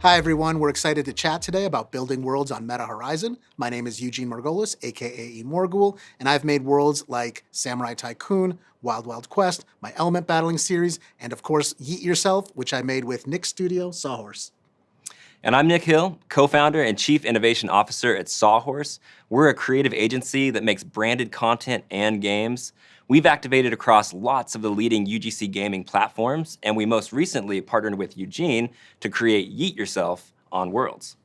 Hi, everyone. We're excited to chat today about building worlds on Meta Horizon. My name is Eugene Margolis, aka Morgul, and I've made worlds like Samurai Tycoon, Wild Wild Quest, my Element Battling series, and of course, Yeet Yourself, which I made with Nick's studio, Sawhorse. And I'm Nick Hill, co-founder and chief innovation officer at Sawhorse. We're a creative agency that makes branded content and games. We've activated across lots of the leading UGC gaming platforms, and we most recently partnered with Eugene to create Yeet Yourself on Worlds.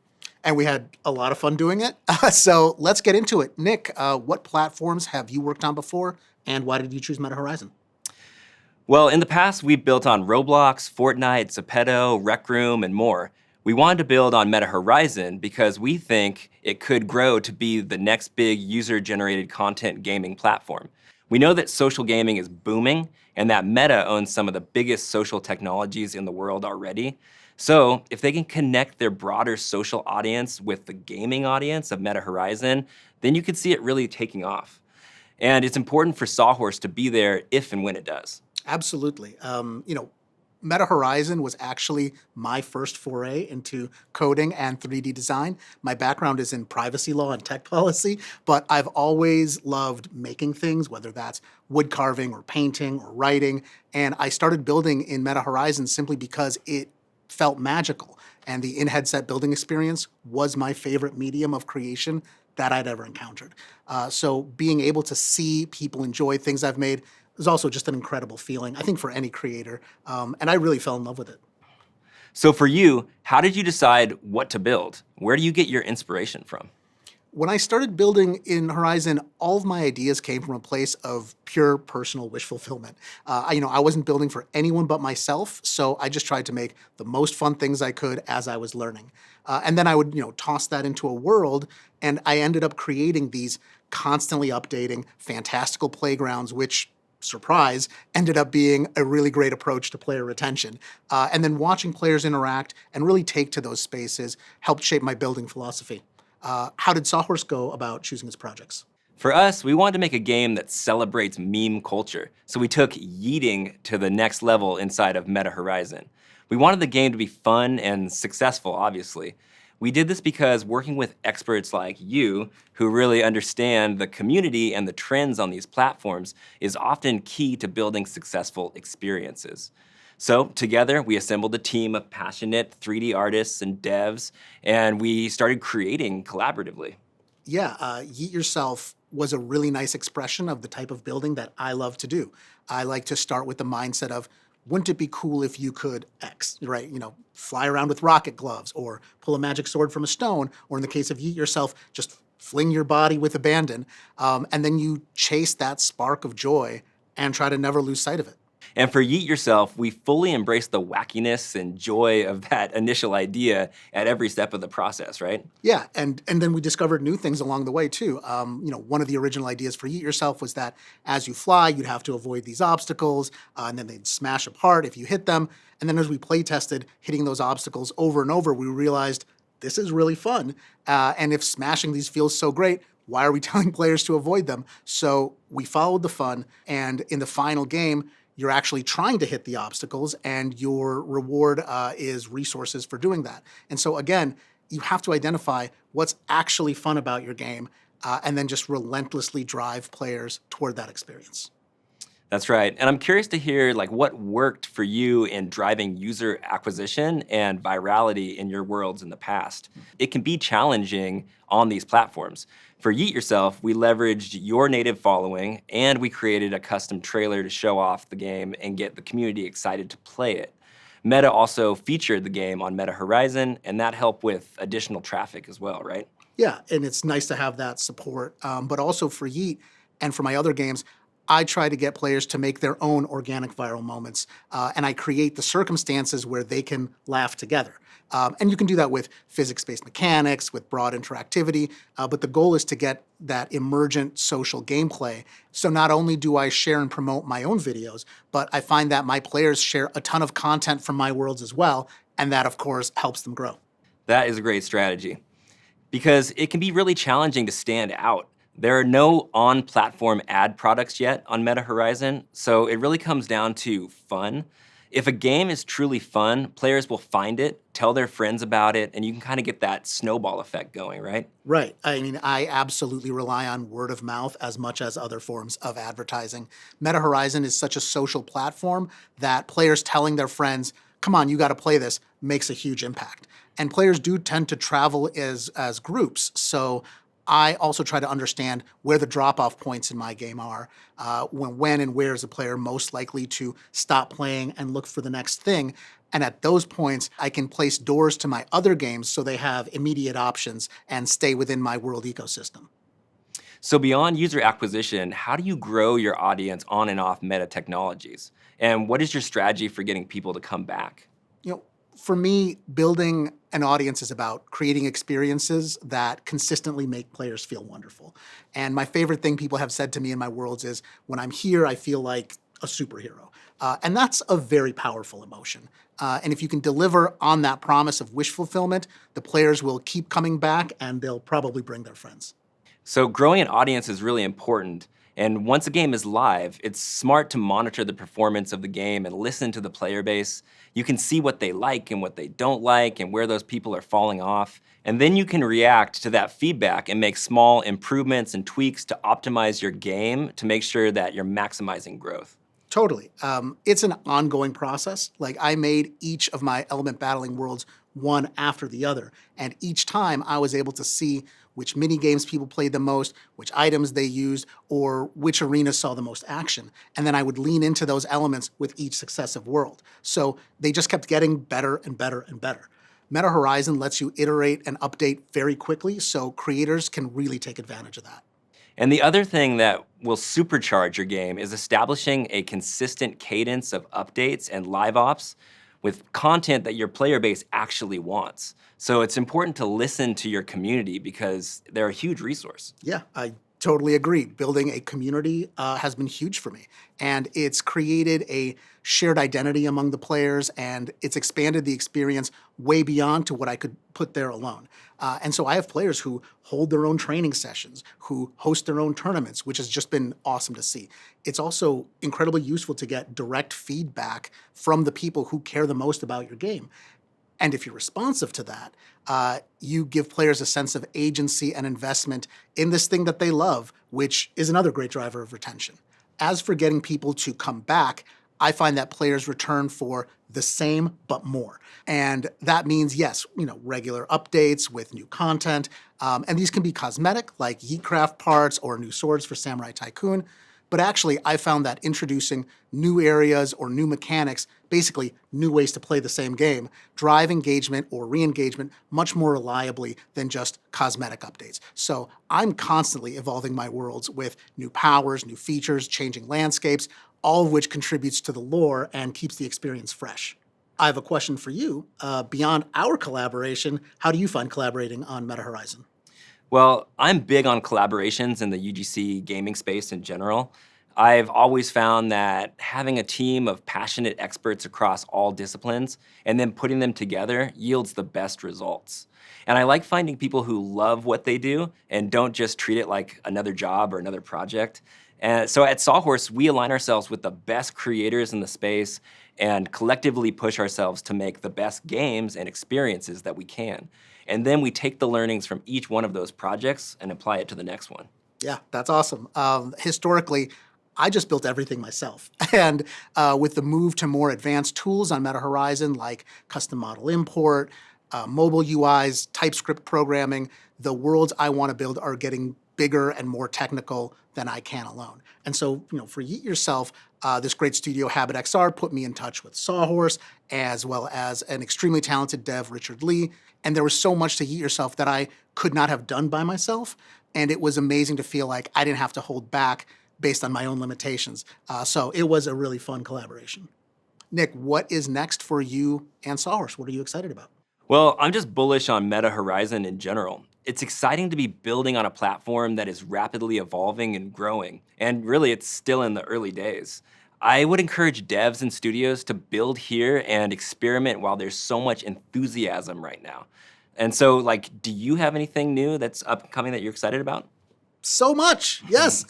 And we had a lot of fun doing it. So let's get into it. Nick, what platforms have you worked on before, and why did you choose Meta Horizon? Well, in the past, we've built on Roblox, Fortnite, Zepeto, Rec Room, and more. We wanted to build on Meta Horizon because we think it could grow to be the next big user-generated content gaming platform. We know that social gaming is booming and that Meta owns some of the biggest social technologies in the world already. So if they can connect their broader social audience with the gaming audience of Meta Horizon, then you could see it really taking off. And it's important for Sawhorse to be there if and when it does. Absolutely. Meta Horizon was actually my first foray into coding and 3D design. My background is in privacy law and tech policy, but I've always loved making things, whether that's wood carving or painting or writing. And I started building in Meta Horizon simply because it felt magical. And the in-headset building experience was my favorite medium of creation that I'd ever encountered. So being able to see people enjoy things I've made is also just an incredible feeling, I think, for any creator. And I really fell in love with it. So for you, how did you decide what to build? Where do you get your inspiration from? When I started building in Horizon, all of my ideas came from a place of pure personal wish fulfillment. I wasn't building for anyone but myself, so I just tried to make the most fun things I could as I was learning. And then I would, toss that into a world, and I ended up creating these constantly updating, fantastical playgrounds, which surprise, ended up being a really great approach to player retention. And then watching players interact and really take to those spaces helped shape my building philosophy. How did Sawhorse go about choosing its projects? For us, we wanted to make a game that celebrates meme culture, so we took yeeting to the next level inside of Meta Horizon. We wanted the game to be fun and successful, obviously. We did this because working with experts like you, who really understand the community and the trends on these platforms, is often key to building successful experiences. So together, we assembled a team of passionate 3D artists and devs, and we started creating collaboratively. Yeah, Yeet Yourself was a really nice expression of the type of building that I love to do. I like to start with the mindset of, wouldn't it be cool if you could X, right? Fly around with rocket gloves or pull a magic sword from a stone, or in the case of Yeet Yourself, just fling your body with abandon. And then you chase that spark of joy and try to never lose sight of it. And for Yeet Yourself, we fully embrace the wackiness and joy of that initial idea at every step of the process, right? Yeah, and then we discovered new things along the way too. One of the original ideas for Yeet Yourself was that as you fly, you'd have to avoid these obstacles, and then they'd smash apart if you hit them. And then as we play tested hitting those obstacles over and over, we realized this is really fun. And if smashing these feels so great, why are we telling players to avoid them? So we followed the fun, and in the final game, you're actually trying to hit the obstacles, and your reward is resources for doing that. And so again, you have to identify what's actually fun about your game, and then just relentlessly drive players toward that experience. That's right. And I'm curious to hear what worked for you in driving user acquisition and virality in your worlds in the past. It can be challenging on these platforms. For Yeet Yourself, we leveraged your native following and we created a custom trailer to show off the game and get the community excited to play it. Meta also featured the game on Meta Horizon, and that helped with additional traffic as well, right? Yeah, and it's nice to have that support. But also for Yeet and for my other games, I try to get players to make their own organic viral moments, and I create the circumstances where they can laugh together. And you can do that with physics-based mechanics, with broad interactivity, but the goal is to get that emergent social gameplay. So not only do I share and promote my own videos, but I find that my players share a ton of content from my worlds as well, and that, of course, helps them grow. That is a great strategy because it can be really challenging to stand out. There are no on-platform ad products yet on Meta Horizon, so it really comes down to fun. If a game is truly fun, players will find it, tell their friends about it, and you can kind of get that snowball effect going, right? Right. I mean, I absolutely rely on word of mouth as much as other forms of advertising. Meta Horizon is such a social platform that players telling their friends, come on, you got to play this, makes a huge impact. And players do tend to travel as groups. So I also try to understand where the drop-off points in my game are. When and where is a player most likely to stop playing and look for the next thing? And at those points, I can place doors to my other games so they have immediate options and stay within my world ecosystem. So beyond user acquisition, how do you grow your audience on and off meta technologies? And what is your strategy for getting people to come back? You know, for me, building an audience is about creating experiences that consistently make players feel wonderful. And my favorite thing people have said to me in my worlds is, when I'm here, I feel like a superhero. And that's a very powerful emotion. And if you can deliver on that promise of wish fulfillment, the players will keep coming back and they'll probably bring their friends. So growing an audience is really important. And once a game is live, it's smart to monitor the performance of the game and listen to the player base. You can see what they like and what they don't like and where those people are falling off. And then you can react to that feedback and make small improvements and tweaks to optimize your game to make sure that you're maximizing growth. Totally. It's an ongoing process. Like, I made each of my element battling worlds one after the other. And each time I was able to see which mini games people played the most, which items they used, or which arenas saw the most action. And then I would lean into those elements with each successive world. So they just kept getting better and better and better. Meta Horizon lets you iterate and update very quickly, so creators can really take advantage of that. And the other thing that will supercharge your game is establishing a consistent cadence of updates and live ops with content that your player base actually wants. So it's important to listen to your community because they're a huge resource. Yeah, I totally agree. Building a community has been huge for me. And it's created a shared identity among the players, and it's expanded the experience way beyond to what I could put there alone. And so I have players who hold their own training sessions, who host their own tournaments, which has just been awesome to see. It's also incredibly useful to get direct feedback from the people who care the most about your game. And if you're responsive to that, you give players a sense of agency and investment in this thing that they love, which is another great driver of retention. As for getting people to come back, I find that players return for the same but more. And that means, yes, regular updates with new content. And these can be cosmetic, like Yeetcraft parts or new swords for Samurai Tycoon. But actually, I found that introducing new areas or new mechanics, basically new ways to play the same game, drive engagement or re-engagement much more reliably than just cosmetic updates. So I'm constantly evolving my worlds with new powers, new features, changing landscapes, all of which contributes to the lore and keeps the experience fresh. I have a question for you. Beyond our collaboration, how do you find collaborating on Meta Horizon? Well, I'm big on collaborations in the UGC gaming space in general. I've always found that having a team of passionate experts across all disciplines and then putting them together yields the best results. And I like finding people who love what they do and don't just treat it like another job or another project. And so at Sawhorse, we align ourselves with the best creators in the space and collectively push ourselves to make the best games and experiences that we can. And then we take the learnings from each one of those projects and apply it to the next one. Yeah, that's awesome. Historically, I just built everything myself. And with the move to more advanced tools on Meta Horizon, like custom model import, mobile UIs, TypeScript programming, the worlds I want to build are getting bigger and more technical than I can alone. And so, for Yeet Yourself, this great studio, Habit XR, put me in touch with Sawhorse, as well as an extremely talented dev, Richard Lee. And there was so much to Yeet Yourself that I could not have done by myself. And it was amazing to feel like I didn't have to hold back based on my own limitations. So it was a really fun collaboration. Nick, what is next for you and Sawhorse? What are you excited about? Well, I'm just bullish on Meta Horizon in general. It's exciting to be building on a platform that is rapidly evolving and growing, and really it's still in the early days. I would encourage devs and studios to build here and experiment while there's so much enthusiasm right now. And so, do you have anything new that's upcoming that you're excited about? So much, yes.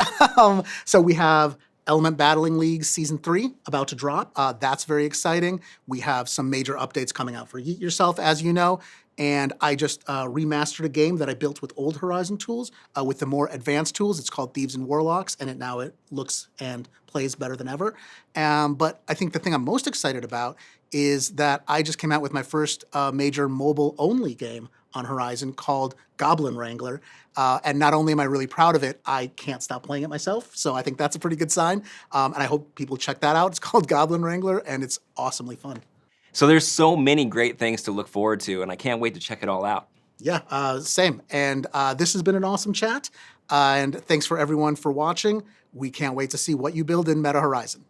So we have Element Battling League Season 3 about to drop. That's very exciting. We have some major updates coming out for Yeet Yourself, as you know. And I just remastered a game that I built with old Horizon tools with the more advanced tools. It's called Thieves and Warlocks, and it looks and plays better than ever. But I think the thing I'm most excited about is that I just came out with my first major mobile-only game on Horizon called Goblin Wrangler. And not only am I really proud of it, I can't stop playing it myself. So I think that's a pretty good sign. And I hope people check that out. It's called Goblin Wrangler, and it's awesomely fun. So there's so many great things to look forward to, and I can't wait to check it all out. Yeah, same. And this has been an awesome chat. And thanks for everyone for watching. We can't wait to see what you build in Meta Horizon.